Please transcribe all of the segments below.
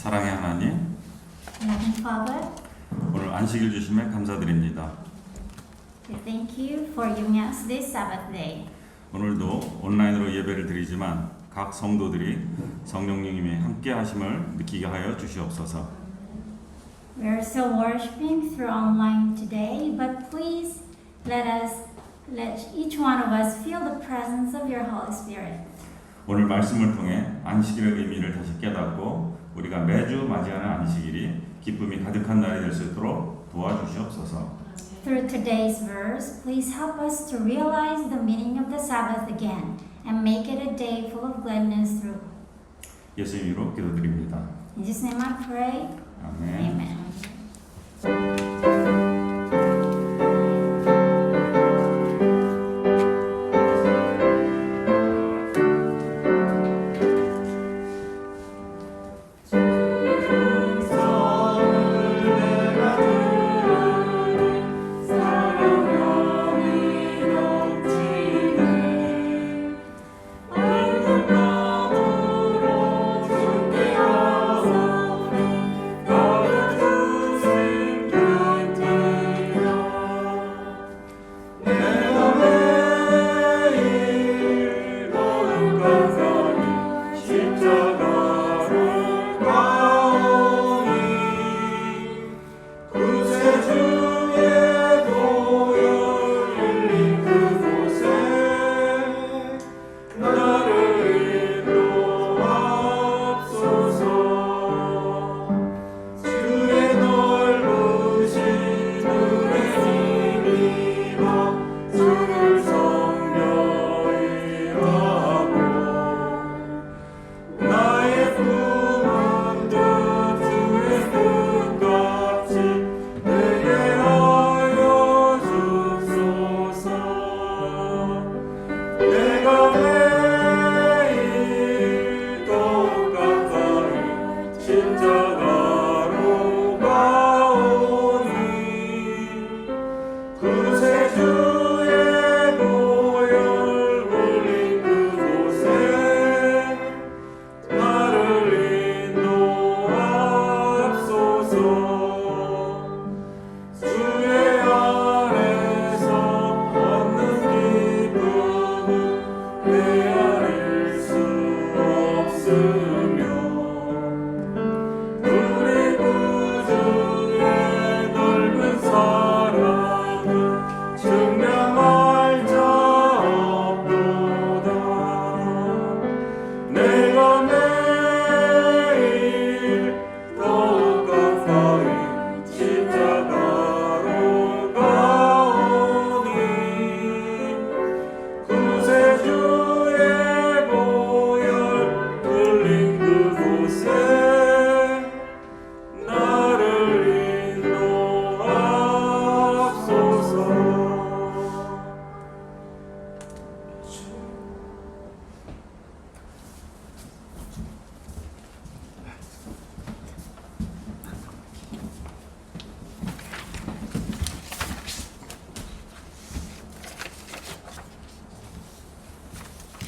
사랑의 하나님, Loving Father, 오늘 안식일 주심에 감사드립니다. we thank you for giving us this Sabbath day. 오늘도 온라인으로 예배를 드리지만 각 성도들이 성령님이 함께 하심을 느끼게 하여 주시옵소서. We are still worshiping through online today, but please let each one of us feel the presence of your Holy Spirit. 오늘 말씀을 통해 안식일의 의미를 다시 깨닫고 우리가 매주 맞이하는 안식일이 기쁨이 가득한 날이 될 수 있도록 도와주시옵소서. Through today's verse, please help us to realize the meaning of the Sabbath again and make it a day full of gladness through. 예수 이름으로 기도드립니다. In Jesus' name I pray. 아멘. Amen.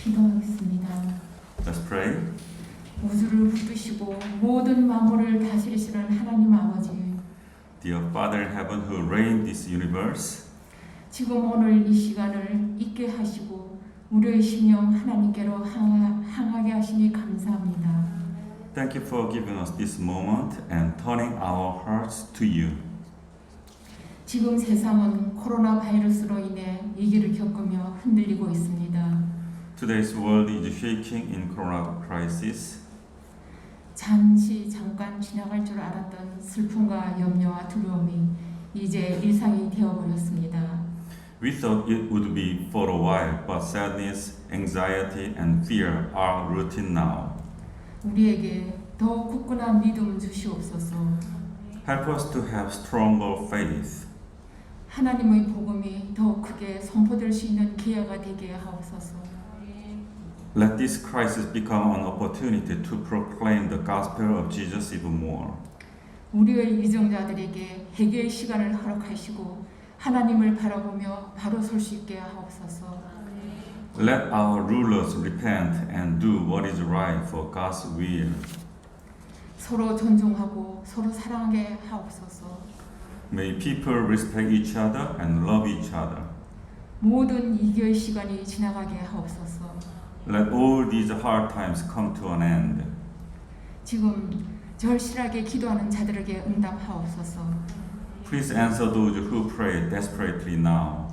기도하겠습니다. Let's pray. 우주를 부르시고 모든 만물을 다스리시는 하나님 아버지, Dear Father in heaven who reign this universe, 지금 오늘 이 시간을 있게 하시고 우리의 심령 하나님께로 향하게 하시니 감사합니다. thank you for giving us this moment and turning our hearts to you. 지금 세상은 코로나 바이러스로 인해 위기를 겪으며 흔들리고 있습니다. Today's world is shaking in corona crisis. 잠깐 지나갈 줄 알았던 슬픔과 염려와 두려움이 이제 일상이 되어버렸습니다. We thought it would be for a while, but sadness, anxiety, and fear are routine now. 우리에게 더 굳건한 믿음 주시옵소서. Help us to have stronger faith. 하나님의 복음이 더 크게 선포될 수 있는 기회가 되게 하옵소서. Let this crisis become an opportunity to proclaim the gospel of Jesus even more. 우리의 이정자들에게 회개의 시간을 허락하시고 하나님을 바라보며 바로 설 수 있게 하옵소서. Let our rulers repent and do what is right for God's will. 서로 존중하고 서로 사랑하게 하옵소서. May people respect each other and love each other. 모든 이교의 시간이 지나가게 하옵소서. Let all these hard times come to an end. 지금 절실하게 기도하는 자들에게 응답하옵소서. Please answer those who pray desperately now.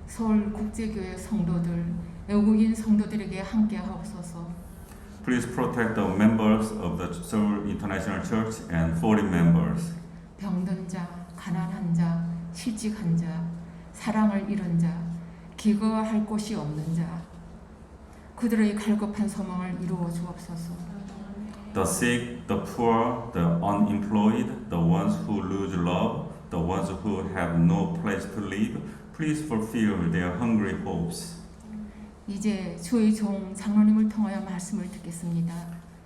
서울 국제교회 성도들, 외국인 성도들에게 함께 하옵소서. Please protect the members of the Seoul International Church and foreign members. 병든 자, 가난한 자, 실직한 자, 사랑을 잃은 자, 기거할 곳이 없는 자, 그들의 갈급한 소망을 이루어 주옵소서. The sick, the poor, the unemployed, the ones who lose love, the ones who have no place to live, please fulfill their hungry hopes. 이제 주의 종 장로님을 통하여 말씀을 듣겠습니다.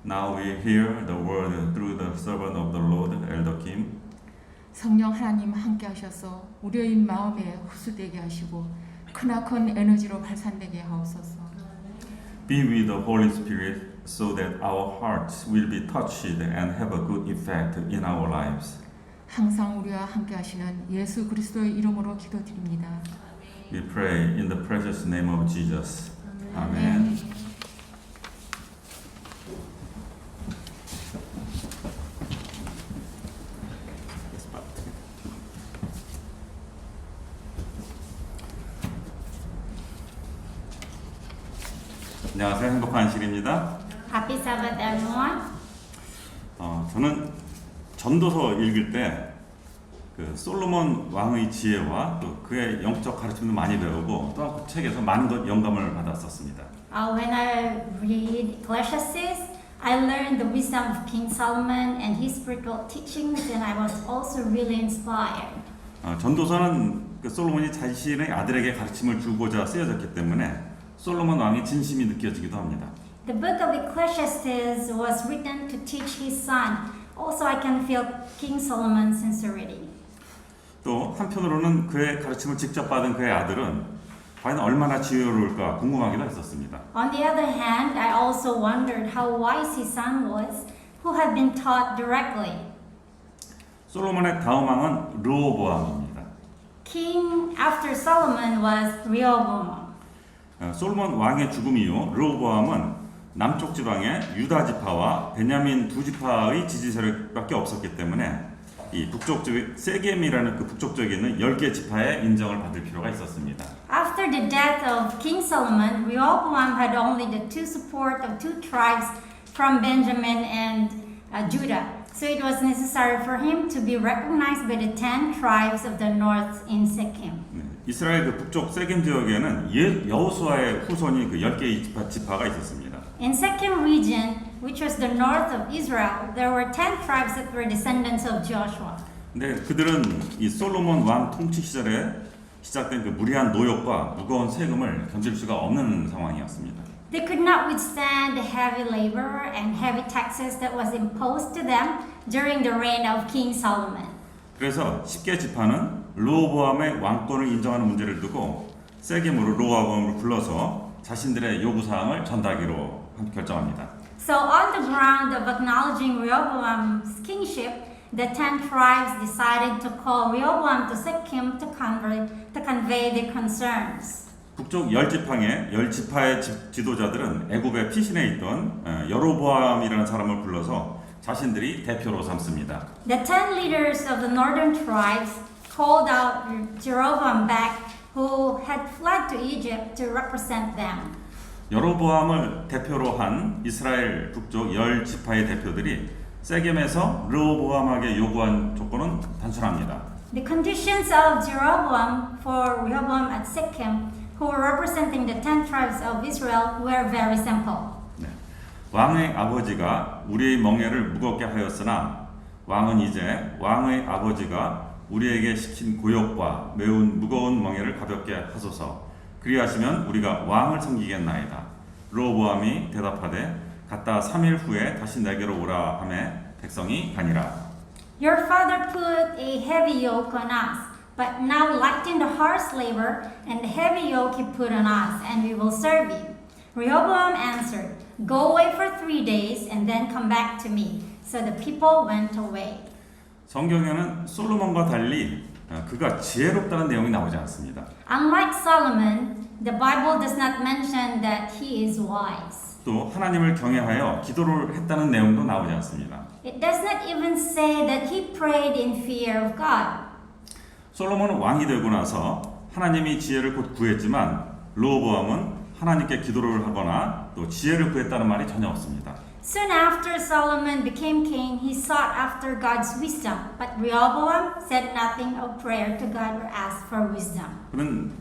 Now we hear the word through the servant of the Lord, Elder Kim. 성령 하나님 함께 하셔서 우리의 마음에 흡수되게 하시고 크나큰 에너지로 발산되게 하옵소서. Be with the Holy Spirit so that our hearts will be touched and have a good effect in our lives. 항상 우리와 함께 하시는 예수 그리스도의 이름으로 기도드립니다. We pray in the precious name of Jesus. Amen. 안녕하세요. 행복한 안식일입니다. Happy Sabbath, everyone. 저는 전도서 읽을 때 그 솔로몬 왕의 지혜와 또 그의 영적 가르침도 많이 배우고 또 그 책에서 많은 것 영감을 받았었습니다. When I read Ecclesiastes, I learned the wisdom of King Solomon and his spiritual teachings, and I was also really inspired. 전도서는 그 솔로몬이 자신의 아들에게 가르침을 주고자 쓰여졌기 때문에 솔로몬 왕의 진심이 느껴지기도 합니다. The book of Ecclesiastes was written to teach his son. Also, I can feel King Solomon's sincerity. 또 한편으로는 그의 가르침을 직접 받은 그의 아들은 과연 얼마나 지혜로울까 궁금하기도 했었습니다. On the other hand, I also wondered how wise his son was, who had been taught directly. 솔로몬의 다음 왕은 르호보암입니다. King after Solomon was Rehoboam. 솔로몬 왕의 죽음 이후 르호보암은 남쪽 지방의 유다 지파와 베냐민 두 지파의 지지 세력밖에 없었기 때문에 이 북쪽 쪽 세겜이라는 그 북쪽 쪽에 있는 10개 지파의 인정을 받을 필요가 있었습니다. After the death of King Solomon, Rehoboam had only the support of two tribes from Benjamin and Judah. So it was necessary for him to be recognized by the 10 tribes of the north in Sikkim. 이스라엘 그 북쪽 세겜 지역에는 여호수아의 후손이 그 10개의 지파가 있었습니다. In Sikkim region, which was the north of Israel, there were 10 tribes that were descendants of Joshua. 근데 그들은 이 솔로몬 왕 통치 시절에 시작된 그 무리한 노역과 무거운 세금을 견딜 수가 없는 상황이었습니다. They could not withstand the heavy labor and heavy taxes that was imposed to them during the reign of King Solomon. 그래서 10개 지파는 르호보암의 왕권을 인정하는 문제를 두고 세겜으로 르호보암을 불러서 자신들의 요구사항을 전달하기로 결정합니다. So on the ground of acknowledging Rehoboam's kingship, the 10 tribes decided to call Rehoboam to Sikkim to convey their concerns. 북쪽 10지파의 10지파의 지도자들은 애굽의 피신에 있던 여로보암이라는 사람을 불러서 자신들이 대표로 삼습니다. The 10 leaders of the northern tribes called out Jeroboam back, who had fled to Egypt, to represent them. 여로보암을 대표로 한 이스라엘 북쪽 10지파의 대표들이 세겜에서 르호보암에게 요구한 조건은 단순합니다. The conditions of Jeroboam for Rehoboam at Sikkim, who were representing the 10 tribes of Israel, were very simple. 네. 왕의 아버지가 우리의 멍에를 무겁게 하였으나 왕은 이제 왕의 아버지가 우리에게 시킨 고역과 매우 무거운 멍에를 가볍게 하소서. 그리하시면 우리가 왕을 섬기겠나이다. 르호보암이 대답하되 갔다 3일 후에 다시 내게로 오라 하매 백성이 가니라. Your father put a heavy yoke on us, but now lighten the harsh labor and the heavy yoke he put on us, and we will serve you. Rehoboam answered, Go away for 3 days and then come back to me. So the people went away. 성경에는 솔로몬과 달리 그가 지혜롭다는 내용이 나오지 않습니다. Unlike Solomon, the Bible does not mention that he is wise. 또 하나님을 경외하여 기도를 했다는 내용도 나오지 않습니다. It does not even say that he prayed in fear of God. 솔로몬은 왕이 되고 나서 하나님이 지혜를 곧 구했지만 르호보암은 하나님께 기도를 하거나 또 지혜를 구했다는 말이 전혀 없습니다. Soon after Solomon became king, he sought after God's wisdom, but Rehoboam said nothing of prayer to God or asked for wisdom. 그는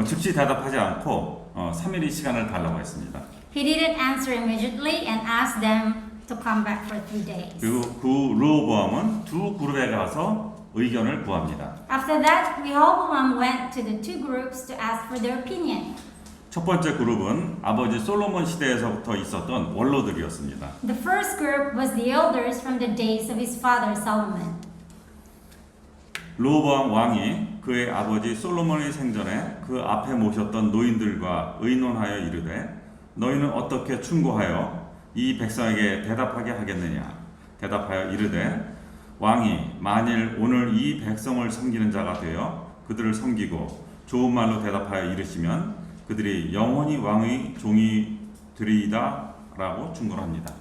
즉시 대답하지 않고 3일의 시간을 달라고 했습니다. He didn't answer immediately and asked them to come back for 3 days. 그리고 그 르호보암은 두 그룹에 가서 의견을 구합니다. After that, Rehoboam went to the 2 groups to ask for their opinion. 첫 번째 그룹은 아버지 솔로몬 시대에서부터 있었던 원로들이었습니다. The first group was the elders from the days of his father Solomon. 르호보암 왕이 그의 아버지 솔로몬의 생전에 그 앞에 모셨던 노인들과 의논하여 이르되 너희는 어떻게 충고하여 이 백성에게 대답하게 하겠느냐 대답하여 이르되 왕이 만일 오늘 이 백성을 섬기는 자가 되어 그들을 섬기고 좋은 말로 대답하여 이르시면 그들이 영원히 왕의 종이 되리이다 라고 충고를 합니다.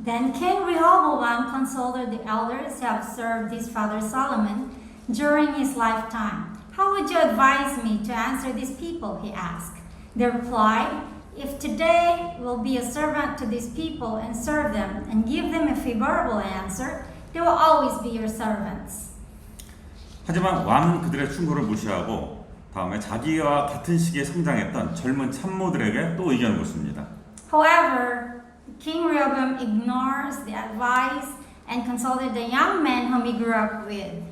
Then King Rehoboam consulted the elders who have served his father Solomon during his lifetime. How would you advise me to answer these people? He asked. They replied, if today will be a servant to these people and serve them and give them a favorable answer, they will always be your servants. 하지만 왕은 그들의 충고를 무시하고 다음에 자기와 같은 시기에 성장했던 젊은 참모들에게 또 의견을 묻습니다. However, King Rehoboam ignores the advice and consulted the young men whom he grew up with.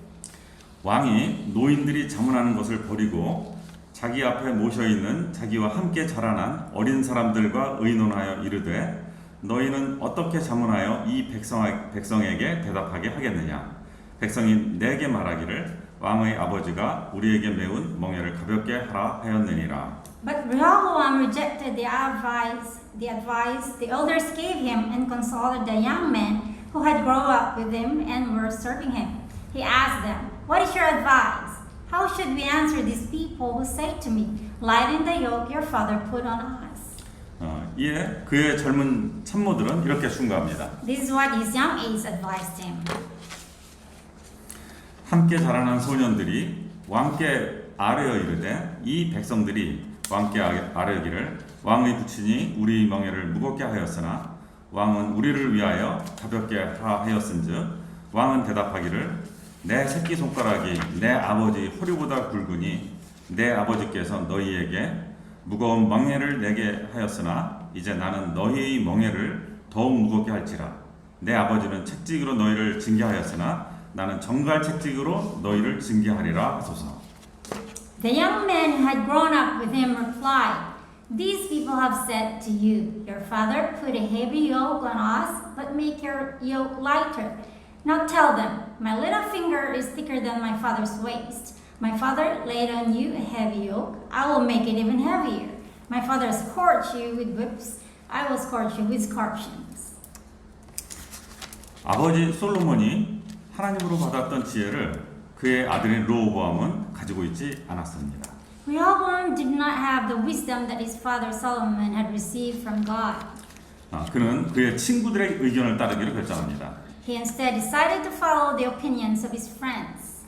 왕이 노인들이 자문하는 것을 버리고 자기 앞에 모셔있는 자기와 함께 자라난 어린 사람들과 의논하여 이르되 너희는 어떻게 자문하여 이 백성에게 대답하게 하겠느냐 백성이 내게 말하기를 왕의 아버지가 우리에게 메운 멍에를 가볍게 하라 하였느니라. But Rehoboam rejected the advice the elders gave him and consulted the young men who had grown up with him and were serving him. He asked them, "What is your advice? How should we answer these people who say to me, lighten the yoke your father put on us?" 이에 그의 젊은 참모들은 이렇게 충고합니다. This is what his young aides advised him. 함께 자라난 소년들이 왕께 아뢰어 이르되 이 백성들이 왕께 아뢰기를 왕의 부친이 우리 멍에를 무겁게 하였으나 왕은 우리를 위하여 가볍게 하였은즉 왕은 대답하기를 내 새끼손가락이 내 아버지 허리보다 굵으니 내 아버지께서 너희에게 무거운 멍에를 내게 하였으나 이제 나는 너희의 멍에를 더욱 무겁게 할지라 내 아버지는 채찍으로 너희를 징계하였으나 나는 정갈 채찍으로 너희를 징계하리라 하소서. The young men who had grown up with him replied, "These people have said to you, your father put a heavy yoke on us, but make your yoke lighter. Now tell them, my little finger is thicker than my father's waist. My father laid on you a heavy yoke, I will make it even heavier. My father scourged you with whips, I will scourge you with scorpions." 아버지 솔로몬이 하나님으로 받았던 지혜를 그의 아들인 르호보암은 가지고 있지 않았습니다. Rehoboam did not have the wisdom that his father Solomon had received from God. 그는 그의 친구들의 의견을 따르기로 결정합니다. He instead decided to follow the opinions of his friends.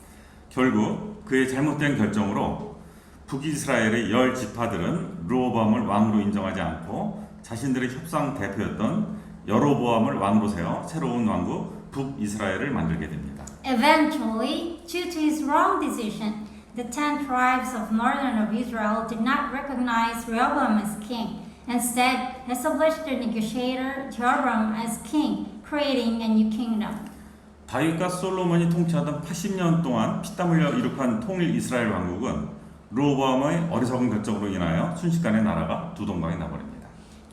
결국 그의 잘못된 결정으로 북이스라엘의 10지파들은 르호보암을 왕으로 인정하지 않고 자신들의 협상 대표였던 여로보암을 왕으로 세워 새로운 왕국 북이스라엘을 만들게 됩니다. Eventually, due to his wrong decision, the 10 tribes of northern of Israel did not recognize Rehoboam as king. Instead, established their negotiator Jehoram as king, creating a new kingdom. 다윗과 솔로몬이 통치하던 80년 동안 피땀 흘려 이룩한 통일 이스라엘 왕국은 르호보암의 어리석은 결정으로 인하여 순식간에 나라가 두 동강이 나버립니다.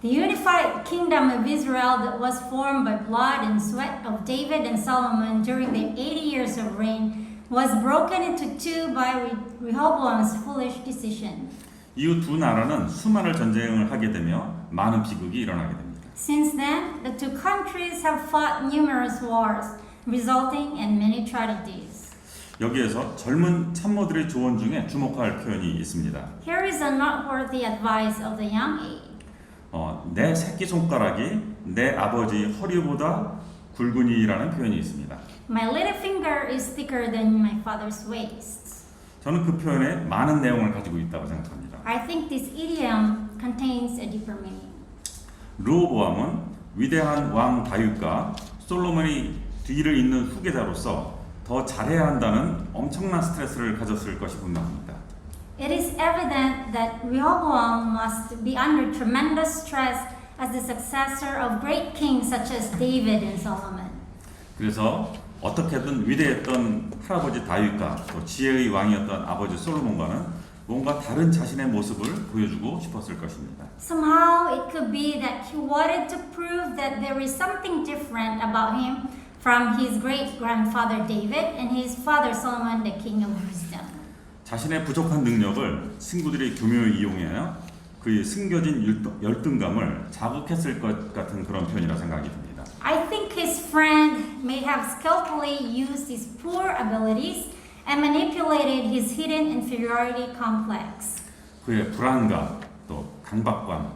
The unified kingdom of Israel that was formed by blood and sweat of David and Solomon during the 80 years of reign was broken into two by Rehoboam's foolish decision. 이후 두 나라는 수많은 전쟁을 하게 되며 많은 비극이 일어나게 됩니다. Since then, the two countries have fought numerous wars, resulting in many tragedies. 여기에서 젊은 참모들의 조언 중에 주목할 표현이 있습니다. Here is a noteworthy advice of the young age. 내 새끼손가락이 내 아버지 허리보다 굵으니라는 표현이 있습니다. My little finger is thicker than my father's waist. 저는 그 표현에 많은 내용을 가지고 있다고 생각합니다. I think this idiom contains a deeper meaning. 르호보암은 위대한 왕 다윗과 솔로몬이 뒤를 잇는 후계자로서 더 잘해야 한다는 엄청난 스트레스를 가졌을 것이 분명합니다. It is evident that Rehoboam must be under tremendous stress as the successor of great kings such as David and Solomon. 그래서 어떻게든 위대했던 할아버지 다윗과 또 지혜의 왕이었던 아버지 솔로몬과는 뭔가 다른 자신의 모습을 보여주고 싶었을 것입니다. Somehow it could be that he wanted to prove that there is something different about him from his great-grandfather David and his father Solomon, the king of wisdom. 자신의 부족한 능력을 친구들이 교묘히 이용하여 그의 숨겨진 열등감을 자극했을 것 같은 그런 표현이라 생각이 듭니다. I think his friend may have skillfully used his poor abilities and manipulated his hidden inferiority complex. 그의 불안감, 또 강박감,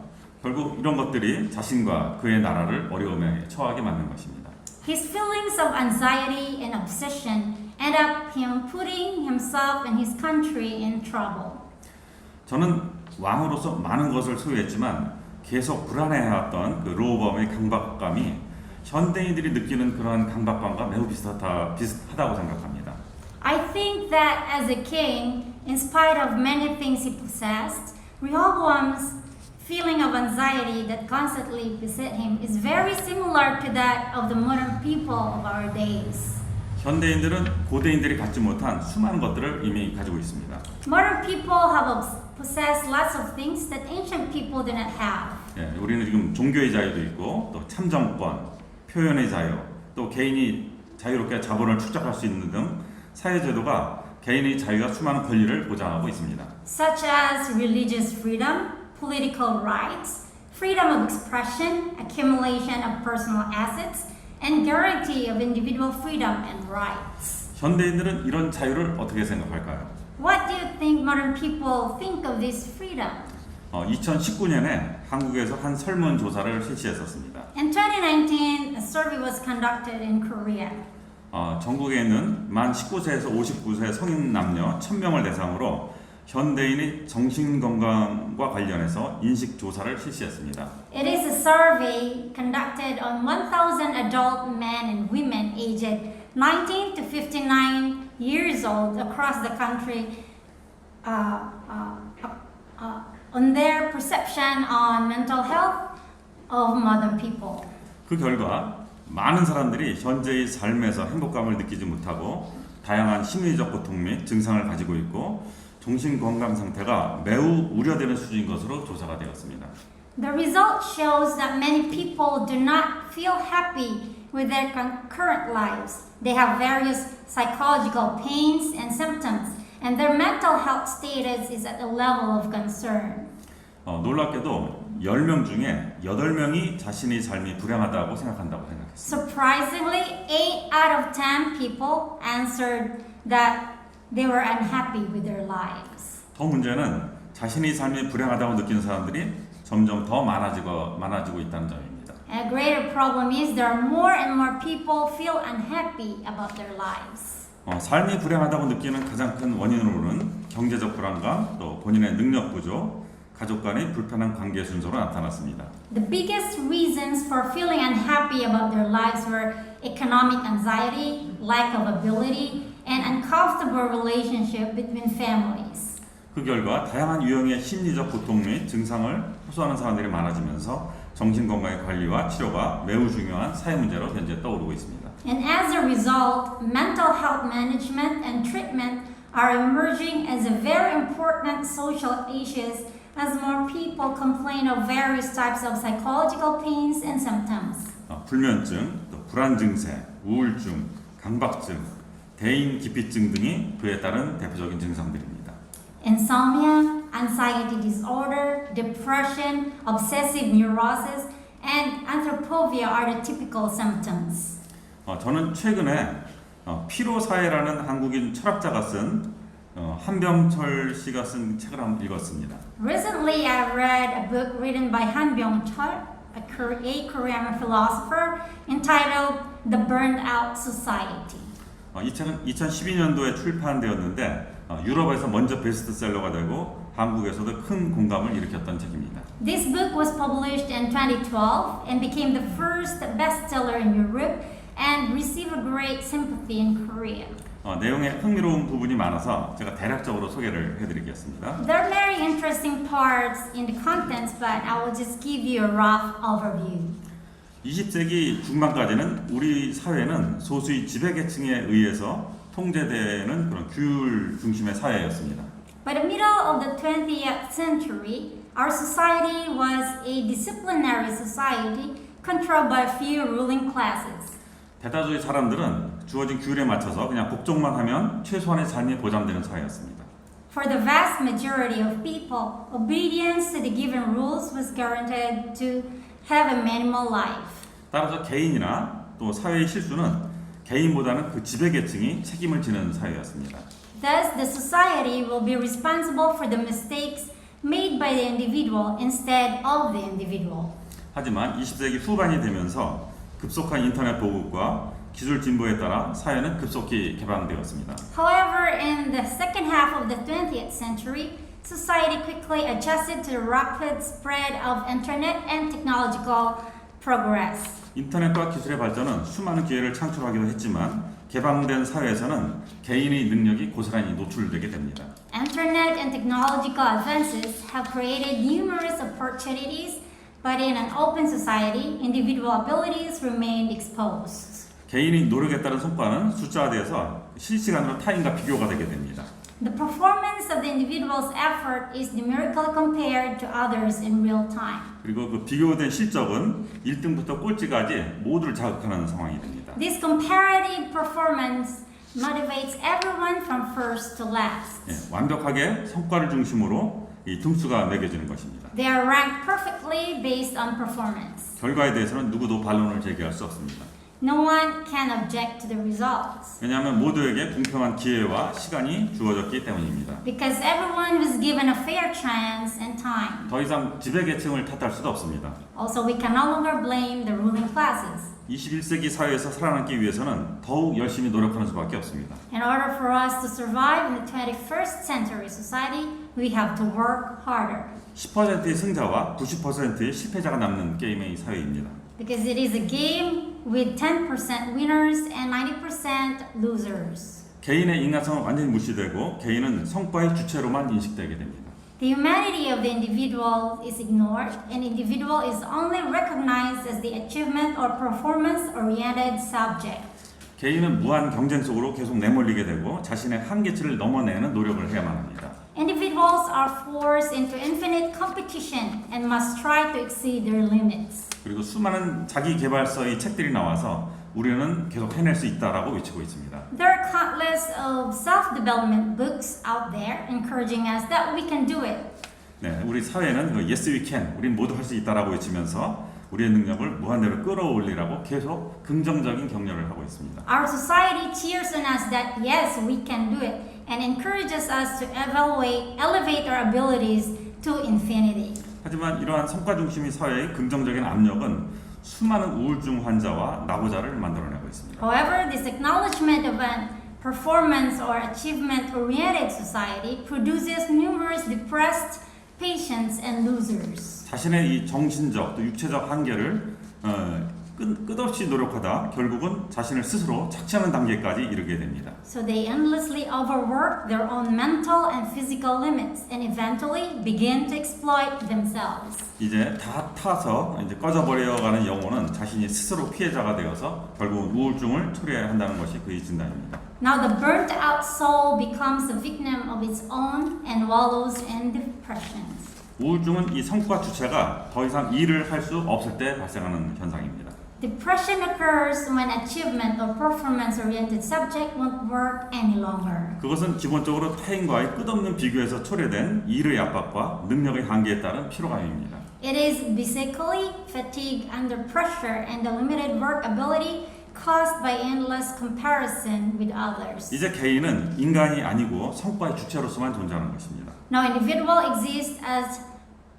결국 이런 것들이 자신과 그의 나라를 어려움에 처하게 만든 것입니다. His feelings of anxiety and obsession end up him putting himself and his country in trouble. 저는 왕으로서 많은 것을 소유했지만 계속 불안해했던 그 르호보암의 강박감이 현대인들이 느끼는 그러한 강박감과 매우 비슷하다고 생각합니다. I think that as a king, in spite of many things he possessed, Rehoboam's feeling of anxiety that constantly beset him is very similar to that of the modern people of our days. 현대인들은 고대인들이 갖지 못한 수많은 것들을 이미 가지고 있습니다. Modern people have possessed lots of things that ancient people did not have. 예, 우리는 지금 종교의 자유도 있고 또 참정권, 표현의 자유, 또 개인이 자유롭게 자본을 축적할 수 있는 등 사회제도가 개인의 자유와 수많은 권리를 보장하고 있습니다. Such as religious freedom, political rights, freedom of expression, accumulation of personal assets, and guarantee of individual freedom and rights. 현대인들은 이런 자유를 어떻게 생각할까요? What do you think modern people think of this freedom? 2019년에 한국에서 한 설문조사를 실시했었습니다. In 2019, a survey was conducted in Korea. 전국에 있는 만 19세에서 59세 성인 남녀 1000명을 대상으로 현대인의 정신건강과 관련해서 인식조사를 실시했습니다. It is a survey conducted on 1,000 adult men and women aged 19 to 59 years old across the country on their perception on mental health of modern people. 그 결과 많은 사람들이 현재의 삶에서 행복감을 느끼지 못하고 다양한 심리적 고통 및 증상을 가지고 있고 정신 건강 상태가 매우 우려되는 수준인 것으로 조사가 되었습니다. The result shows that many people do not feel happy with their current lives. They have various psychological pains and symptoms, and their mental health status is at a level of concern. 놀랍게도 10명 중에 8명이 자신의 삶이 불행하다고 생각한다고 생각했습니다. Surprisingly, 8 out of 10 people answered that they were unhappy with their lives. 더 문제는 자신의 삶이 불행하다고 느끼는 사람들이 점점 더 많아지고 있다는 점입니다. A greater problem is there are more and more people feel unhappy about their lives. 삶이 불행하다고 느끼는 가장 큰 원인으로는 경제적 불안감, 또 본인의 능력 부족, 가족 간의 불편한 관계 순서로 나타났습니다. The biggest reasons for feeling unhappy about their lives were economic anxiety, lack of ability, and uncomfortable relationship between families. 그 결과 다양한 유형의 심리적 고통 및 증상을 호소하는 사람들이 많아지면서 정신건강의 관리와 치료가 매우 중요한 사회 문제로 현재 떠오르고 있습니다. And as a result, mental health management and treatment are emerging as a very important social issues as more people complain of various types of psychological pains and symptoms. 불면증, 또 불안 증세, 우울증, 강박증, 대인 기피증 등이 그에 따른 대표적인 증상들입니다. Insomnia, anxiety disorder, depression, obsessive neurosis, and anthropophobia are the typical symptoms. 저는 최근에 피로사회라는 한국인 철학자가 쓴 한병철 씨가 쓴 책을 한번 읽었습니다. Recently, I read a book written by Han Byung-chul, a Korean philosopher, entitled The Burned Out Society. 이 책은 2012년도에 출판되었는데 유럽에서 먼저 베스트셀러가 되고 한국에서도 큰 공감을 일으켰던 책입니다. This book was published in 2012 and became the first bestseller in Europe and received a great sympathy in Korea. 내용에 흥미로운 부분이 많아서 제가 대략적으로 소개를 해드리겠습니다. There are very interesting parts in the contents, but I will just give you a rough overview. 20세기 중반까지는 우리 사회는 소수의 지배계층에 의해서 통제되는 그런 규율 중심의 사회였습니다. By the middle of the 20th century, our society was a disciplinary society controlled by a few ruling classes. 대다수의 사람들은 주어진 규율에 맞춰서 그냥 복종만 하면 최소한의 삶이 보장되는 사회였습니다. For the vast majority of people, obedience to the given rules was guaranteed to have a minimal life. 따라서 개인이나 또 사회의 실수는 개인보다는 그 지배계층이 책임을 지는 사회였습니다. Thus, the society will be responsible for the mistakes made by the individual instead of the individual. 하지만 20세기 후반이 되면서 급속한 인터넷 보급과 기술 진보에 따라 사회는 급속히 개방되었습니다. However, in the second half of the 20th century, society quickly adjusted to the rapid spread of internet and technological progress. 인터넷과 기술의 발전은 수많은 기회를 창출하기도 했지만 개방된 사회에서는 개인의 능력이 고스란히 노출되게 됩니다. Internet and technological advances have created numerous opportunities, but in an open society, individual abilities remained exposed. 개인의 노력에 따른 성과는 숫자화되어서 실시간으로 타인과 비교가 되게 됩니다. The performance of the individual's effort is numerically compared to others in real time. 그리고 그 비교된 실적은 1등부터 꼴찌까지 모두를 자극하는 상황이 됩니다. This comparative performance motivates everyone from first to last. 완벽하게 성과를 중심으로 이 등수가 매겨지는 것입니다. They are ranked perfectly based on performance. 결과에 대해서는 누구도 반론을 제기할 수 없습니다. No one can object to the results 왜냐하면 모두에게 공평한 기회와 시간이 주어졌기 때문입니다. because everyone was given a fair chance and time. 더 이상 지배계층을 탓할 수도 없습니다. Also, we can no longer blame the ruling classes. 21세기 사회에서 살아남기 위해서는 더욱 열심히 노력하는 수밖에 없습니다. In order for us to survive in the 21st century society, we have to work harder. 10%의 승자와 90%의 실패자가 남는 게임의 사회입니다. Because it is a game with 10% winners and 90% losers. 개인의 인간성은 완전히 무시되고 개인은 성과의 주체로만 인식되게 됩니다. The humanity of the individual is ignored, and individual is only recognized as the achievement or performance-oriented subject. 개인은 무한 경쟁 속으로 계속 내몰리게 되고 자신의 한계치를 넘어내는 노력을 해야만 합니다. Individuals are forced into infinite competition and must try to exceed their limits. 그리고 수많은 자기 개발서의 책들이 나와서 우리는 계속 해낼 수 있다라고 외치고 있습니다. There are countless of self-development books out there encouraging us that we can do it. 네, 우리 사회는 그 Yes we can, 우린 모두 할 수 있다라고 외치면서 우리의 능력을 무한대로 끌어올리라고 계속 긍정적인 격려를 하고 있습니다. Our society cheers on us that yes, we can do it and encourages us to elevate our abilities to infinity. 하지만 이러한 성과 중심의 사회의 긍정적인 압력은 수많은 우울증 환자와 낙오자를 만들어내고 있습니다. However, this acknowledgement of an performance or achievement-oriented society produces numerous depressed patients and losers. 자신의 이 정신적 또 육체적 한계를 끝없이 노력하다 결국은 자신을 스스로 착취하는 단계까지 이르게 됩니다. So they endlessly overwork their own mental and physical limits and eventually begin to exploit themselves. 이제 다 타서 이제 꺼져버려가는 영혼은 자신이 스스로 피해자가 되어서 결국은 우울증을 초래한다는 것이 그의 진단입니다. Now the burnt out soul becomes a victim of its own and wallows in depressions. 우울증은 이 성과 주체가 더 이상 일을 할 수 없을 때 발생하는 현상입니다. Depression occurs when achievement or performance-oriented subject won't work any longer. 그것은 기본적으로 타인과의 끝없는 비교에서 초래된 일의 압박과 능력의 한계에 따른 피로감입니다. It is basically fatigue under pressure and the limited work ability caused by endless comparison with others. 이제 개인은 인간이 아니고 성과의 주체로서만 존재하는 것입니다. Now, individual exists as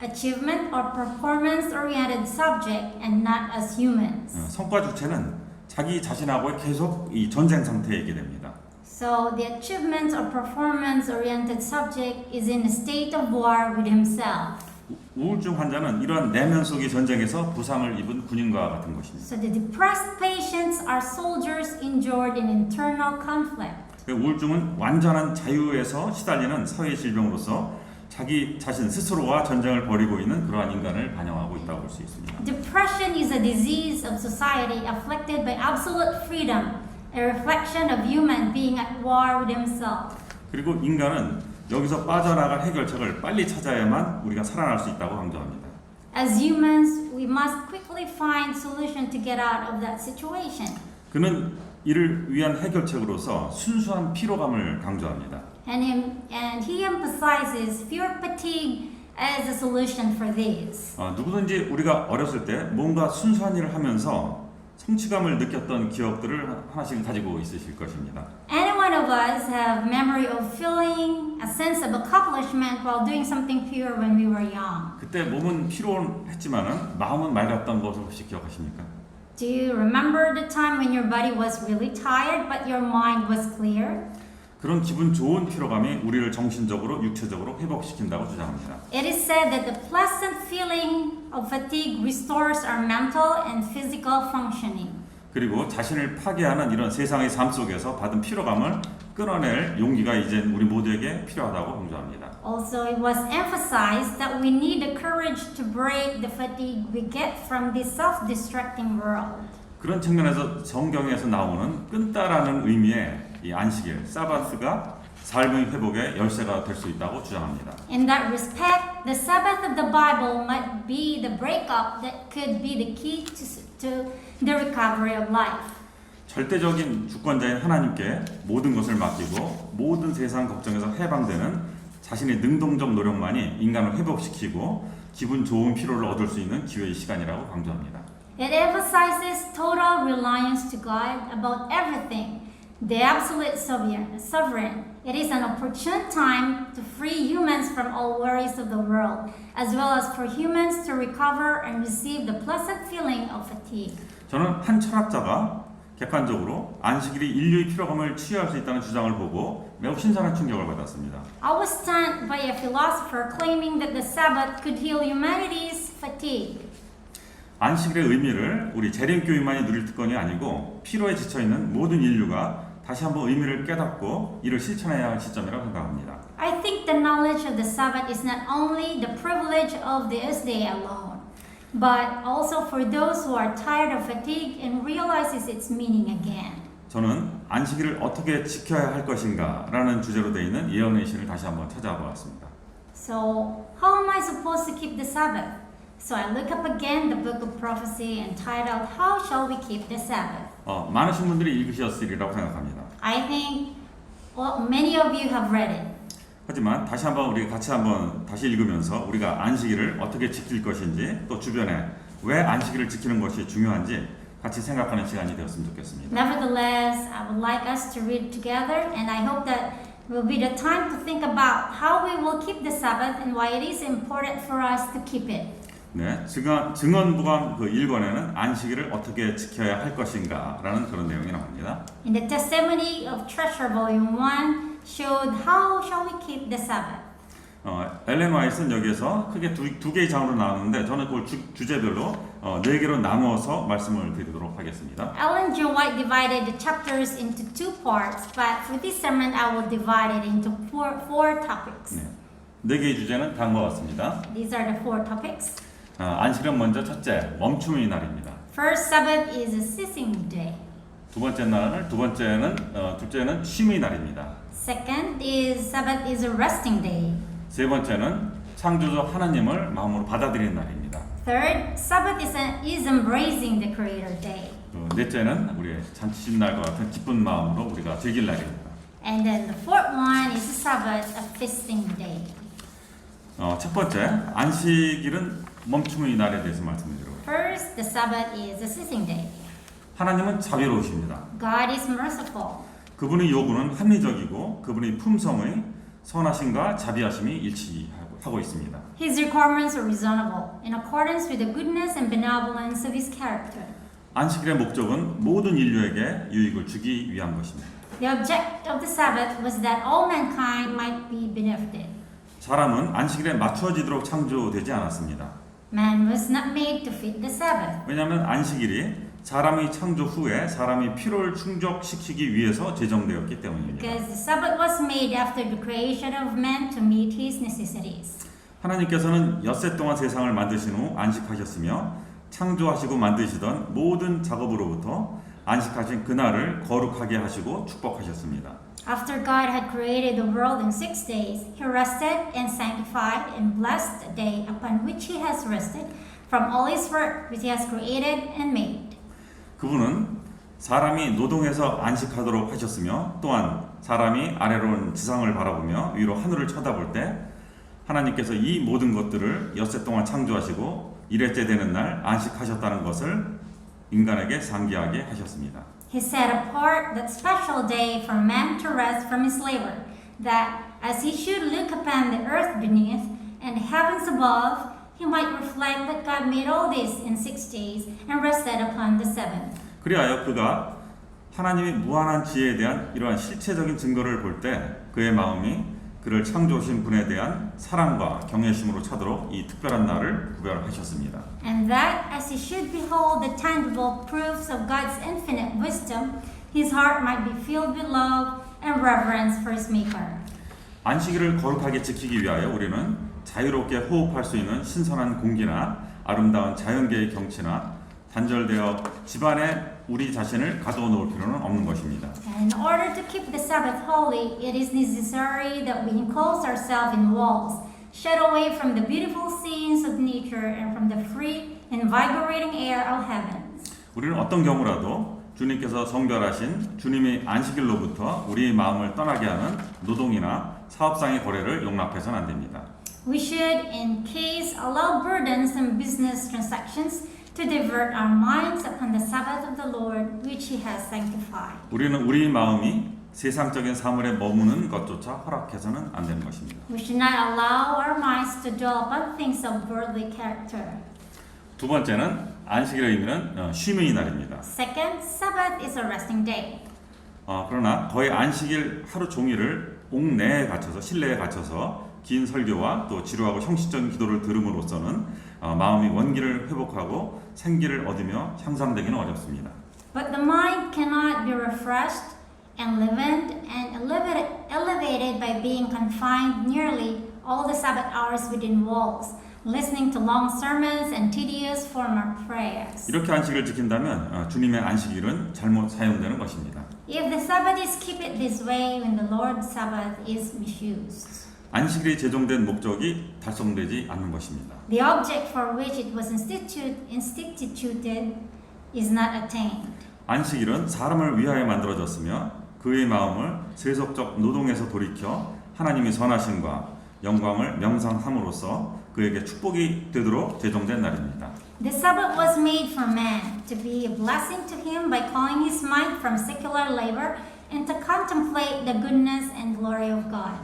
achievement or performance-oriented subject and not as humans. 성과 주체는 자기 자신하고 계속 이 전쟁 상태에 있게 됩니다. So, the achievement or performance-oriented subject is in a state of war with himself. 우울증 환자는 이러한 내면 속의 전쟁에서 부상을 입은 군인과 같은 것입니다. So, the depressed patients are soldiers injured in internal conflict. 우울증은 완전한 자유에서 시달리는 사회 질병으로서 자기 자신 스스로와 전쟁을 벌이고 있는 그러한 인간을 반영하고 있다고 볼 수 있습니다. Depression is a disease of society afflicted by absolute freedom, a reflection of human being at war with himself. 그리고 인간은 여기서 빠져나갈 해결책을 빨리 찾아야만 우리가 살아날 수 있다고 강조합니다. As humans, we must quickly find solution to get out of that situation. 그는 이를 위한 해결책으로서 순수한 피로감을 강조합니다. And he emphasizes fear fatigue as a solution for this. 누구든지 우리가 어렸을 때 뭔가 순수한 일을 하면서 성취감을 느꼈던 기억들을 하나씩 가지고 있으실 것입니다. Any one of us have memory of feeling a sense of accomplishment while doing something pure when we were young. 그때 몸은 피로했지만은 마음은 맑았던 것을 혹시 기억하십니까? Do you remember the time when your body was really tired but your mind was clear? 그런 기분 좋은 피로감이 우리를 정신적으로 육체적으로 회복시킨다고 주장합니다. It is said that the pleasant feeling of fatigue restores our mental and physical functioning. 그리고 자신을 파괴하는 이런 세상의 삶 속에서 받은 피로감을 끌어낼 용기가 이제 우리 모두에게 필요하다고 강조합니다. Also, it was emphasized that we need the courage to break the fatigue we get from this self-destructing world. 그런 측면에서 성경에서 나오는 끈따라는 의미의 이 안식일, 사바스가 삶의 회복의 열쇠가 될 수 있다고 주장합니다. In that respect, the Sabbath of the Bible might be the breakup that could be the key to the recovery of life. 절대적인 주권자인 하나님께 모든 것을 맡기고 모든 세상 걱정에서 해방되는 자신의 능동적 노력만이 인간을 회복시키고 기분 좋은 피로를 얻을 수 있는 기회의 시간이라고 강조합니다. It emphasizes total reliance to God about everything, the absolute sovereign. It is an opportune time to free humans from all worries of the world, as well as for humans to recover and receive the pleasant feeling of fatigue. 저는 한 철학자가 객관적으로 안식일이 인류의 피로감을 치유할 수 있다는 주장을 보고 매우 신선한 충격을 받았습니다. I was stunned by a philosopher claiming that the Sabbath could heal humanity's fatigue. 안식일의 의미를 우리 재림교인만이 누릴 특권이 아니고 피로에 지쳐있는 모든 인류가 다시 한번 의미를 깨닫고 이를 실천해야 할 시점이라고 생각합니다. I think the knowledge of the Sabbath is not only the privilege of this day alone, but also for those who are tired of fatigue and realizes its meaning again. 저는 안식일을 어떻게 지켜야 할 것인가 라는 주제로 되어 있는 예언의 신을 다시 한번 찾아보았습니다. So, how am I supposed to keep the Sabbath? So I look up again the book of prophecy entitled How Shall We Keep the Sabbath? 많으신 분들이 읽으셨으리라고 생각합니다. I think many of you have read it. 하지만 다시 한번 우리 같이 한번 다시 읽으면서 우리가 안식일을 어떻게 지킬 것인지 또 주변에 왜 안식일을 지키는 것이 중요한지 같이 생각하는 시간이 되었으면 좋겠습니다. Nevertheless, I would like us to read together, and I hope that will be the time to think about how we will keep the Sabbath and why it is important for us to keep it. 네, 증언부감 그 1권에는 안식일을 어떻게 지켜야 할 것인가라는 그런 내용이 나옵니다. In the Testimony of Treasure Volume 1 showed how shall we keep the Sabbath. 엘렌 화이트는 여기에서 크게 두 개의 장으로 나누는데 저는 그걸 주제별로 4개로 나누어서 말씀을 드리도록 하겠습니다. Ellen G. White divided the chapters into 2 parts, but for this sermon I will divide it into four topics. 네 개의 주제는 다음과 같습니다. These are the 4 topics. 안식일은 먼저 첫째, 멈춤의 날입니다. First, Sabbath is a ceasing day. 둘째는 쉼의 날입니다. Second is Sabbath is a resting day. 세 번째는 창조주 하나님을 마음으로 받아들이는 날입니다. Third, Sabbath is embracing the Creator Day. 넷째는 우리의 잔치날과 같은 기쁜 마음으로 우리가 즐길 날입니다. And then the fourth one is Sabbath, a feasting day. 첫 번째, 안식일은 멈춤의 날에 대해서 말씀드리려고. First, the Sabbath is a sitting day. 하나님은 자비로우십니다. God is merciful. 그분의 요구는 합리적이고 그분의 품성의 선하심과 자비하심이 일치하고 있습니다. His requirements are reasonable, in accordance with the goodness and benevolence of his character. 안식일의 목적은 모든 인류에게 유익을 주기 위한 것입니다. The object of the Sabbath was that all mankind might be benefited. 사람은 안식일에 맞춰지도록 창조되지 않았습니다. Man was not made to fit the Sabbath. 왜냐하면 안식일이 사람의 창조 후에 사람의 필요를 충족시키기 위해서 제정되었기 때문입니다. Because the Sabbath was made after the creation of man to meet his necessities. 하나님께서는 엿새 동안 세상을 만드신 후 안식하셨으며 창조하시고 만드시던 모든 작업으로부터 안식하신 그날을 거룩하게 하시고 축복하셨습니다. After God had created the world in 6 days, he rested and sanctified and blessed the day upon which he has rested from all his work which he has created and made. 그분은 사람이 노동해서 안식하도록 하셨으며 또한 사람이 아래로운 지상을 바라보며 위로 하늘을 쳐다볼 때 하나님께서 이 모든 것들을 엿새 동안 창조하시고 일회째 되는 날 안식하셨다는 것을 인간에게 상기하게 하셨습니다. He set apart that special day for man to rest from his labor, that as he should look upon the earth beneath and the heavens above, he might reflect that God made all this in 6 days and rested upon the seventh. 그리하여 그가 하나님의 무한한 지혜에 대한 이러한 실체적인 증거를 볼 때 그의 마음이 그를 창조하신 분에 대한 사랑과 경외심으로 차도록 이 특별한 날을 구별하셨습니다. And that as he should behold the tangible proofs of God's infinite wisdom, his heart might be filled with love and reverence for his Maker. 안식일을 거룩하게 지키기 위하여 우리는 자유롭게 호흡할 수 있는 신선한 공기나 아름다운 자연계의 경치나 단절되어 집안에 우리 자신을 가두어 놓을 필요는 없는 것입니다. And in order to keep the Sabbath holy, it is necessary that we enclose ourselves in walls, shut away from the beautiful scenes of nature and from the free, invigorating air of heavens. 우리는 어떤 경우라도 주님께서 성별하신 주님의 안식일로부터 우리의 마음을 떠나게 하는 노동이나 사업상의 거래를 용납해서는 안 됩니다. We should, in case, allow burdens and business transactions to divert our minds upon the Sabbath of the Lord, which He has sanctified. 우리는 우리 마음이 세상적인 사물에 머무는 것조차 허락해서는 안 되는 것입니다. We should not allow our minds to dwell upon things of worldly character. 두 번째는 안식일의 의미는 쉼의 날입니다. Second, Sabbath is a resting day. 그러나 거의 안식일 하루 종일을 옥내에 갇혀서 실내에 갇혀서 긴 설교와 또 지루하고 형식적인 기도를 들음으로써는 마음이 원기를 회복하고 생기를 얻으며 향상되기는 어렵습니다. But the mind cannot be refreshed and leavened and elevated by being confined nearly all the Sabbath hours within walls, listening to long sermons and tedious formal prayers. 이렇게 안식을 지킨다면 주님의 안식일은 잘못 사용되는 것입니다. If the Sabbath is kept this way, when the Lord's Sabbath is misused. 안식일이 제정된 목적이 달성되지 않는 것입니다. The object for which it was instituted is not attained. 안식일은 사람을 위하여 만들어졌으며 그의 마음을 세속적 노동에서 돌이켜 하나님의 선하심과 영광을 명상함으로써 그에게 축복이 되도록 제정된 날입니다. The Sabbath was made for man to be a blessing to him by calling his mind from secular labor and to contemplate the goodness and glory of God.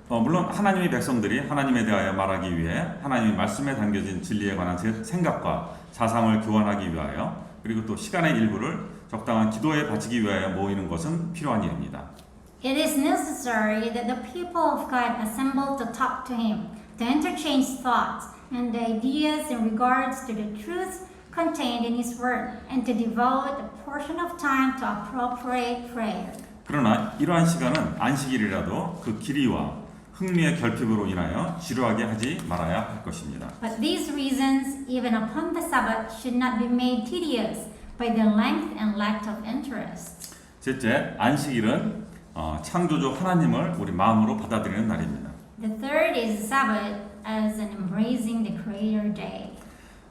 물론 하나님의 백성들이 하나님에 대하여 말하기 위해 하나님의 말씀에 담겨진 진리에 관한 생각과 사상을 교환하기 위하여 그리고 또 시간의 일부를 적당한 기도에 바치기 위하여 모이는 것은 필요한 일입니다. It is necessary that the people of God assemble to talk to Him, to interchange thoughts and ideas in regards to the truths contained in His Word, and to devote a portion of time to appropriate prayer. 그러나 이러한 시간은 안식일이라도 그 길이와 흥미의 결핍으로 인하여 지루하게 하지 말아야 할 것입니다. But these reasons, even upon the Sabbath, should not be made tedious by the length and lack of interest. 셋째, 안식일은 창조주 하나님을 우리 마음으로 받아들이는 날입니다. The third is Sabbath as an embracing the Creator Day.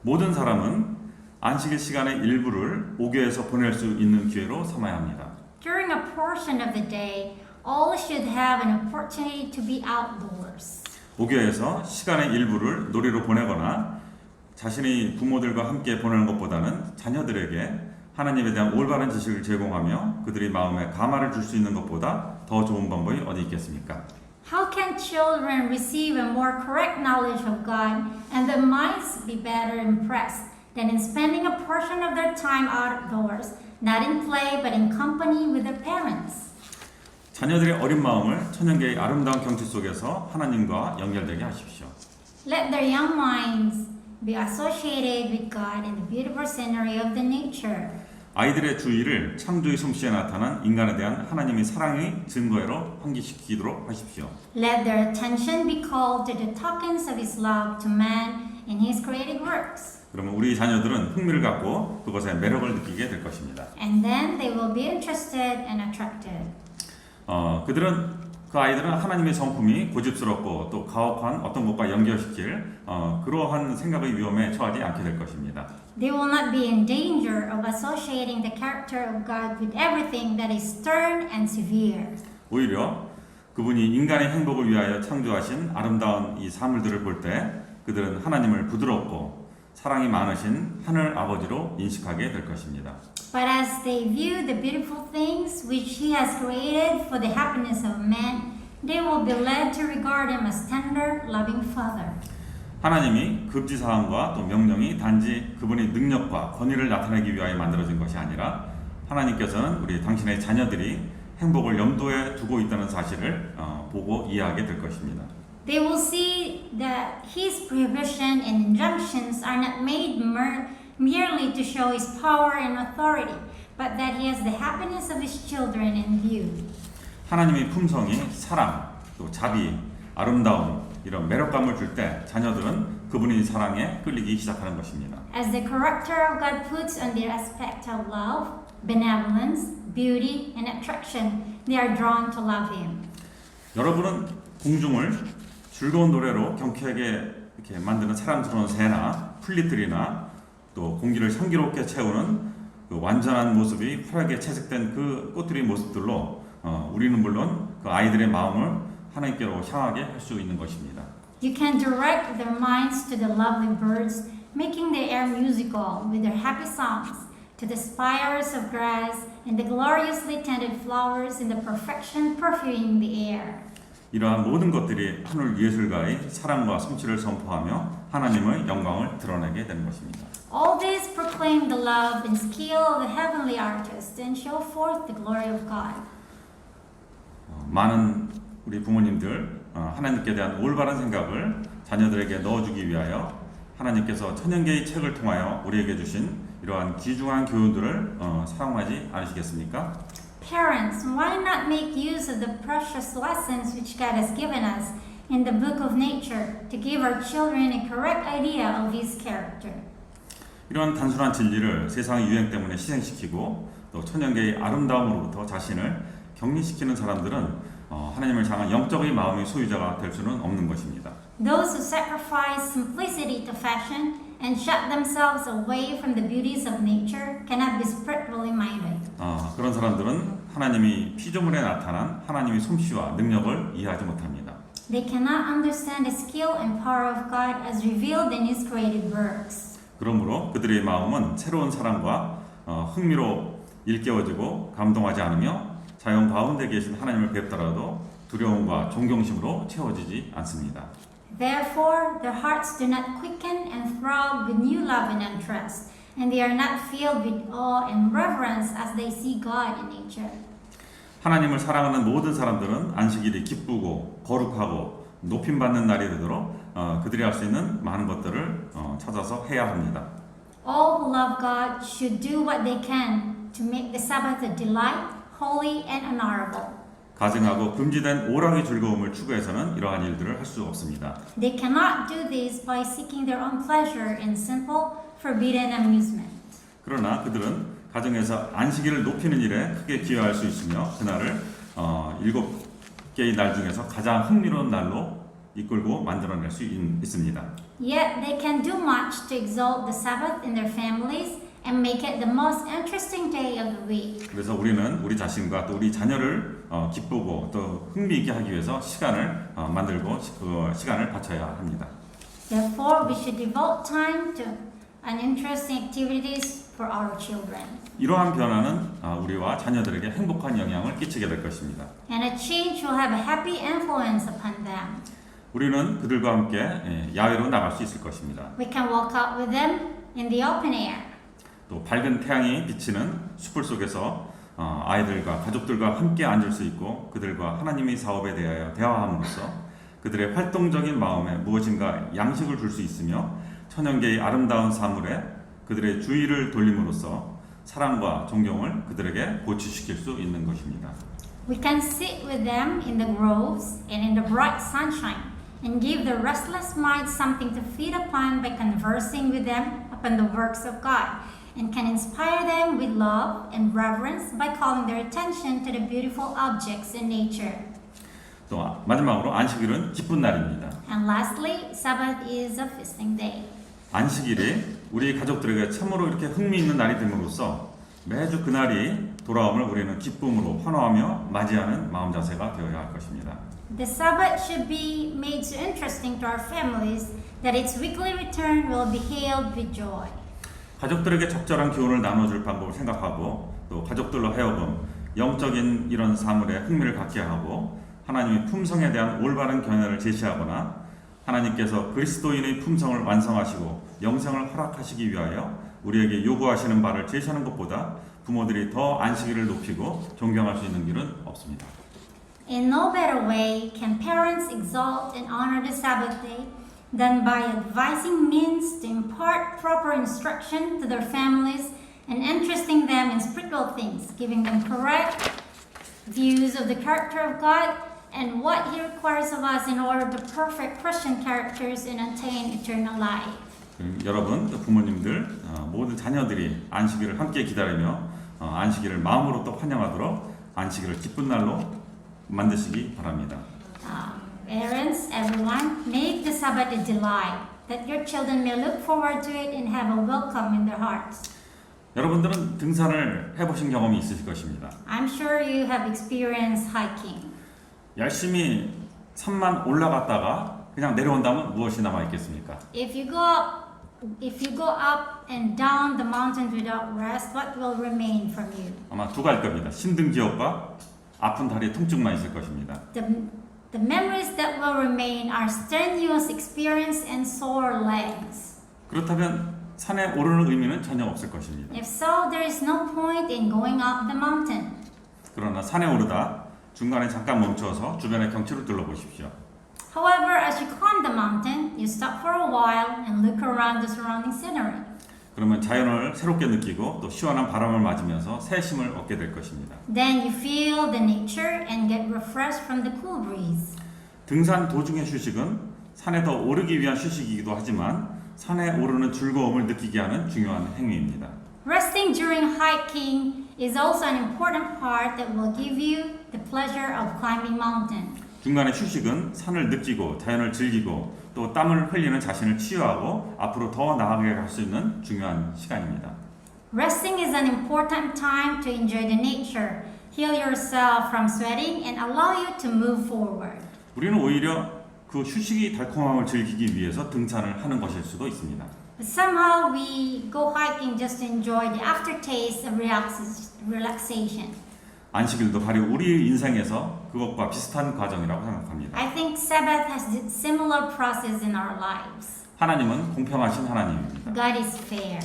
모든 사람은 안식일 시간의 일부를 오교에서 보낼 수 있는 기회로 삼아야 합니다. During a portion of the day, all should have an opportunity to be outdoors. 목요에서 시간의 일부를 놀이로 보내거나 자신의 부모들과 함께 보내는 것보다는 자녀들에게 하나님에 대한 올바른 지식을 제공하며 그들의 마음에 감화를 줄 수 있는 것보다 더 좋은 방법이 어디 있겠습니까? How can children receive a more correct knowledge of God and their minds be better impressed than in spending a portion of their time outdoors, not in play but in company with their parents? 자녀들의 어린 마음을 천연계의 아름다운 경치 속에서 하나님과 연결되게 하십시오. Let their young minds be associated with God in the beautiful scenery of the nature. 아이들의 주의를 창조의 솜씨에 나타난 인간에 대한 하나님의 사랑의 증거로 환기시키도록 하십시오. Let their attention be called to the tokens of His love to man in His created works. 그러면 우리 자녀들은 흥미를 갖고 그것의 매력을 느끼게 될 것입니다. And then they will be interested and attracted. 그 아이들은 하나님의 성품이 고집스럽고 또 가혹한 어떤 것과 연결시킬 그러한 생각의 위험에 처하지 않게 될 것입니다. They will not be in danger of associating the character of God with everything that is stern and severe. 오히려 그분이 인간의 행복을 위하여 창조하신 아름다운 이 사물들을 볼 때 그들은 하나님을 부드럽고 사랑이 많으신 하늘 아버지로 인식하게 될 것입니다. But as they view the beautiful things which He has created for the happiness of man, they will be led to regard Him as tender, loving Father. 하나님이 금지사항과 또 명령이 단지 그분의 능력과 권위를 나타내기 위하여 만들어진 것이 아니라 하나님께서는 우리 당신의 자녀들이 행복을 염두에 두고 있다는 사실을 보고 이해하게 될 것입니다. They will see that His prohibition and injunctions are not made merely to show His power and authority, but that He has the happiness of His children in view. 하나님의 품성이 사랑, 또 자비, 아름다움 이런 매력감을 줄 때 자녀들은 그분의 사랑에 끌리기 시작하는 것입니다. As the character of God puts on the aspect of love, benevolence, beauty, and attraction, they are drawn to love Him. 여러분은 공중을 즐거운 노래로 경쾌하게 이렇게 만드는 사랑스러운 새나 풀잎들이나 또 공기를 향기롭게 채우는 그 완전한 모습이 화려하게 채색된 그 꽃들의 모습들로 우리는 물론 그 아이들의 마음을 하나님께로 향하게 할 수 있는 것입니다. You can direct their minds to the lovely birds, making the air musical with their happy songs, to the spires of grass and the gloriously tended flowers in the perfection perfuming the air. 이러한 모든 것들이 하늘 예술가의 사랑과 솜씨를 선포하며 하나님의 영광을 드러내게 되는 것입니다. All these proclaim the love and skill of the heavenly artist and show forth the glory of God. 많은 우리 부모님들 하나님께 대한 올바른 생각을 자녀들에게 넣어주기 위하여 하나님께서 천연계의 책을 통하여 우리에게 주신 이러한 귀중한 교훈들을 사용하지 않으시겠습니까? Parents, why not make use of the precious lessons which God has given us in the book of nature to give our children a correct idea of His character? 이런 단순한 진리를 세상의 유행 때문에 희생시키고 또 천연계의 아름다움으로부터 자신을 격리시키는 사람들은 하나님을 향한 영적의 마음의 소유자가 될 수는 없는 것입니다. Those who sacrifice simplicity to fashion and shut themselves away from the beauties of nature cannot be spiritually minded. 그런 사람들은 하나님이 피조물에 나타난 하나님의 솜씨와 능력을 이해하지 못합니다. They cannot understand the skill and power of God as revealed in His created works. 그러므로 그들의 마음은 새로운 사랑과 흥미로 일깨워지고 감동하지 않으며 자연 가운데 계신 하나님을 뵙더라도 두려움과 존경심으로 채워지지 않습니다. Therefore, their hearts do not quicken and throb with new love and interest, and they are not filled with awe and reverence as they see God in nature. 하나님을 사랑하는 모든 사람들은 안식일이 기쁘고 거룩하고 높임받는 날이 되도록 그들이 할 수 있는 많은 것들을 찾아서 해야 합니다. All who love God should do what they can to make the Sabbath a delight, holy and honorable. 가증하고 금지된 오락의 즐거움을 추구해서는 이러한 일들을 할 수 없습니다. They cannot do this by seeking their own pleasure in simple, forbidden amusement. 그러나 그들은 가정에서 안식일을 높이는 일에 크게 기여할 수 있으며 그날을 7개의 날 중에서 가장 흥미로운 날로 이끌고 만들어낼 수 있습니다. Yet they can do much to exalt the Sabbath in their families and make it the most interesting day of the week. 그래서 우리는 우리 자신과 또 우리 자녀를 기쁘고 또 흥미있게 하기 위해서 시간을 만들고 그 시간을 바쳐야 합니다. Therefore, we should devote time to interesting activities for our children. 이러한 변화는 우리와 자녀들에게 행복한 영향을 끼치게 될 것입니다. And a change will have a happy influence upon them. 우리는 그들과 함께 야외로 나갈 수 있을 것입니다. We can walk out with them in the open air. 또 밝은 태양이 비치는 숲을 속에서 아이들과 가족들과 함께 앉을 수 있고 그들과 하나님의 사업에 대하여 대화함으로써 그들의 활동적인 마음에 무엇인가 양식을 줄 수 있으며 천연계의 아름다운 사물에 그들의 주의를 돌림으로써 사랑과 존경을 그들에게 고취시킬 수 있는 것입니다. We can sit with them in the groves and in the bright sunshine and give the restless mind something to feed upon by conversing with them upon the works of God, and can inspire them with love and reverence by calling their attention to the beautiful objects in nature. 또 마지막으로 안식일은 기쁜 날입니다. And lastly, Sabbath is a feasting day. 안식일이 우리 가족들에게 참으로 이렇게 흥미있는 날이 됨으로써 매주 그날이 돌아옴을 우리는 기쁨으로 환호하며 맞이하는 마음 자세가 되어야 할 것입니다. The Sabbath should be made so interesting to our families that its weekly return will be hailed with joy. 가족들에게 적절한 기운을 나눠줄 방법을 생각하고 또 가족들로 하여금 영적인 이런 사물에 흥미를 갖게 하고 하나님의 품성에 대한 올바른 견해를 제시하거나 하나님께서 그리스도인의 품성을 완성하시고 영생을 허락하시기 위하여 우리에게 요구하시는 바를 제시하는 것보다 부모들이 더 안식일을 높이고 존경할 수 있는 길은 없습니다. In no better way can parents exalt and honor the Sabbath day than by advising means to impart proper instruction to their families and interesting them in spiritual things, giving them correct views of the character of God and what He requires of us in order to perfect Christian characters and attain eternal life. 여러분, 또 부모님들, 모든 자녀들이 안식일을 함께 기다리며 안식일을 마음으로 또 환영하도록 안식일을 기쁜 날로 만드시기 바랍니다. Parents, everyone, make the Sabbath a delight, that your children may look forward to it and have a welcome in their hearts. 여러분들은 등산을 해보신 경험이 있으실 것입니다. I'm sure you have experienced hiking. 열심히 산만 올라갔다가 그냥 내려온다면 무엇이 남아 있겠습니까? If you go up and down the mountains without rest, what will remain from you? 아마 두 가지 겁니다. 힘든 기억과 아픈 다리의 통증만 있을 것입니다. The memories that will remain are strenuous experience and sore legs. 그렇다면 산에 오르는 의미는 전혀 없을 것입니다. If so, there is no point in going up the mountain. 그러나 산에 오르다 중간에 잠깐 멈춰서 주변의 경치를 둘러보십시오. However, as you climb the mountain, you stop for a while and look around the surrounding scenery. 그러면 자연을 새롭게 느끼고 또 시원한 바람을 맞으면서 새 힘을 얻게 될 것입니다. Then you feel the nature and get refreshed from the cool breeze. 등산 도중의 휴식은 산에 더 오르기 위한 휴식이기도 하지만 산에 오르는 즐거움을 느끼게 하는 중요한 행위입니다. Resting during hiking is also an important part that will give you the pleasure of climbing mountain. 중간에 휴식은 산을 느끼고 자연을 즐기고 또 땀을 흘리는 자신을 치유하고 앞으로 더 나아가게 할 수 있는 중요한 시간입니다. Resting is an important time to enjoy the nature, heal yourself from sweating, and allow you to move forward. 우리는 오히려 그 휴식이 달콤함을 즐기기 위해서 등산을 하는 것일 수도 있습니다. But somehow we go hiking just to enjoy the aftertaste of relaxation. 안식일도 바로 우리 인생에서 그것과 비슷한 과정이라고 생각합니다. I think Sabbath has a similar process in our lives. 하나님은 공평하신 하나님입니다. God is fair.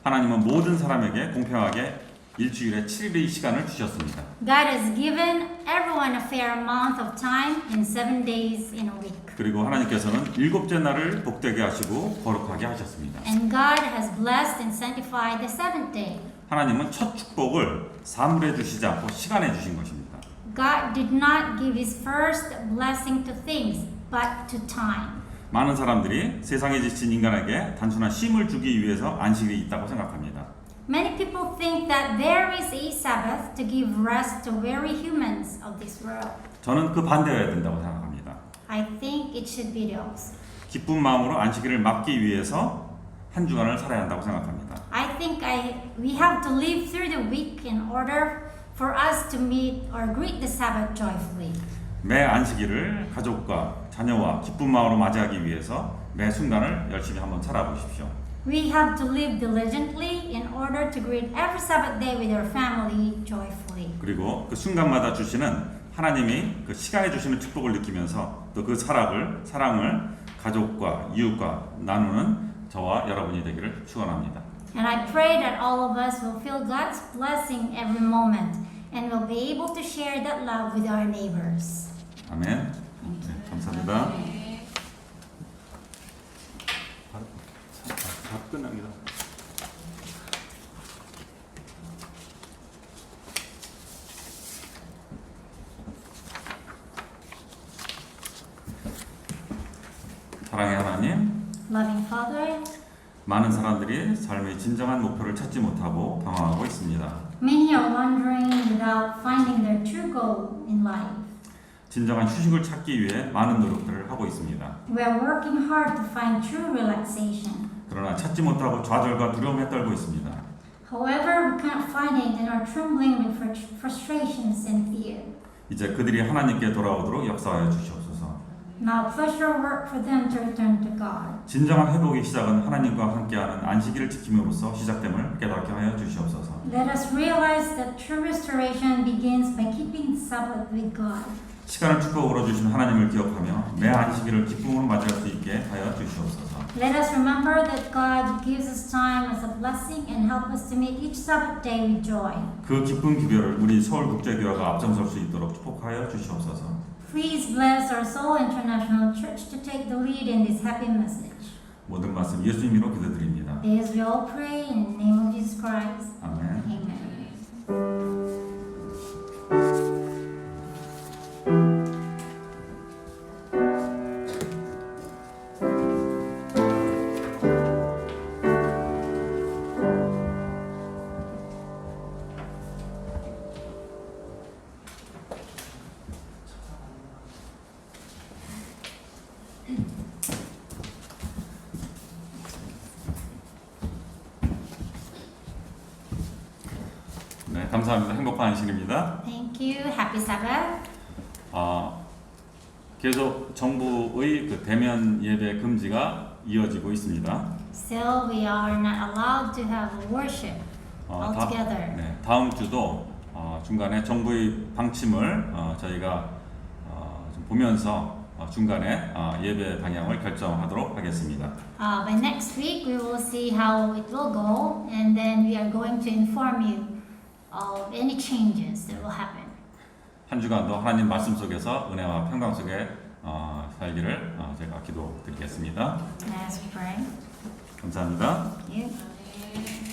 하나님은 모든 사람에게 공평하게 일주일에 7일의 시간을 주셨습니다. God has given everyone a fair amount of time in 7 days in a week. 그리고 하나님께서는 일곱째 날을 복되게 하시고 거룩하게 하셨습니다. And God has blessed and sanctified the seventh day. 하나님은 첫 축복을 사물에 주시지 않고 시간에 주신 것입니다. God did not give His first blessing to things, but to time. 많은 사람들이 세상에 지친 인간에게 단순한 쉼을 주기 위해서 안식일이 있다고 생각합니다. Many people think that there is a Sabbath to give rest to weary humans of this world. 저는 그 반대여야 된다고 생각합니다. I think it should be the opposite. 기쁜 마음으로 안식일을 맞기 위해서 한 주간을 살아야 한다고 생각합니다. I think think we have to live through the week in order for us to meet or greet the Sabbath joyfully. 매 안식일을 가족과 자녀와 기쁜 마음으로 맞이하기 위해서 매 순간을 열심히 한번 살아보십시오. We have to live diligently in order to greet every Sabbath day with our family joyfully. 그리고 그 순간마다 주시는 하나님이 그 시간에 주시는 축복을 느끼면서 또 그 사랑을 가족과 이웃과 나누는 저와 여러분이 되기를 축원합니다. And I pray that all of us will feel God's blessing every moment and will be able to share that love with our neighbors. 아멘. 네, 감사합니다. 다 끝납니다. 사랑의 하나님, Loving Father, 많은 사람들이 삶의 진정한 목표를 찾지 못하고 방황하고 있습니다. many are wandering without finding their true goal in life. 진정한 휴식을 찾기 위해 많은 노력들을 하고 있습니다. We are working hard to find true relaxation. 그러나 찾지 못하고 좌절과 두려움에 떨고 있습니다. However, we cannot find it and are trembling with frustrations and fear. 이제 그들이 하나님께 돌아오도록 역사하여 주시옵소서. Now push your work for them to return to God. 진정한 회복의 시작은 하나님과 함께하는 안식일을 지킴으로써 시작됨을 깨닫게 하여 주시옵소서. Let us realize that true restoration begins by keeping the Sabbath with God. 시간을 축복으로 주신 하나님을 기억하며 매 안식일을 기쁨으로 맞이할 수 있게 하여 주시옵소서. Let us remember that God gives us time as a blessing and help us to meet each Sabbath day with joy. 그 기쁜 기별을 우리 서울국제교회가 앞장설 수 있도록 축복하여 주시옵소서. Please bless our Seoul International Church to take the lead in this happy message. 모든 말씀 예수님으로 기도드립니다. This we all pray in the name of Jesus Christ. 아멘. Amen. 네, 감사합니다. 행복한 안식일입니다. Thank you. Happy Sabbath. 계속 정부의 그 대면 예배 금지가 이어지고 있습니다. Still, we are not allowed to have worship altogether. 다음 주도 중간에 정부의 방침을 저희가 좀 보면서 중간에 예배 방향을 결정하도록 하겠습니다. By next week, we will see how it will go, and then we are going to inform you of any changes that will happen. 한 주간도 하나님 말씀 속에서 은혜와 평강 속에 살기를 제가 기도드리겠습니다. Let us pray. 감사합니다. Thank you.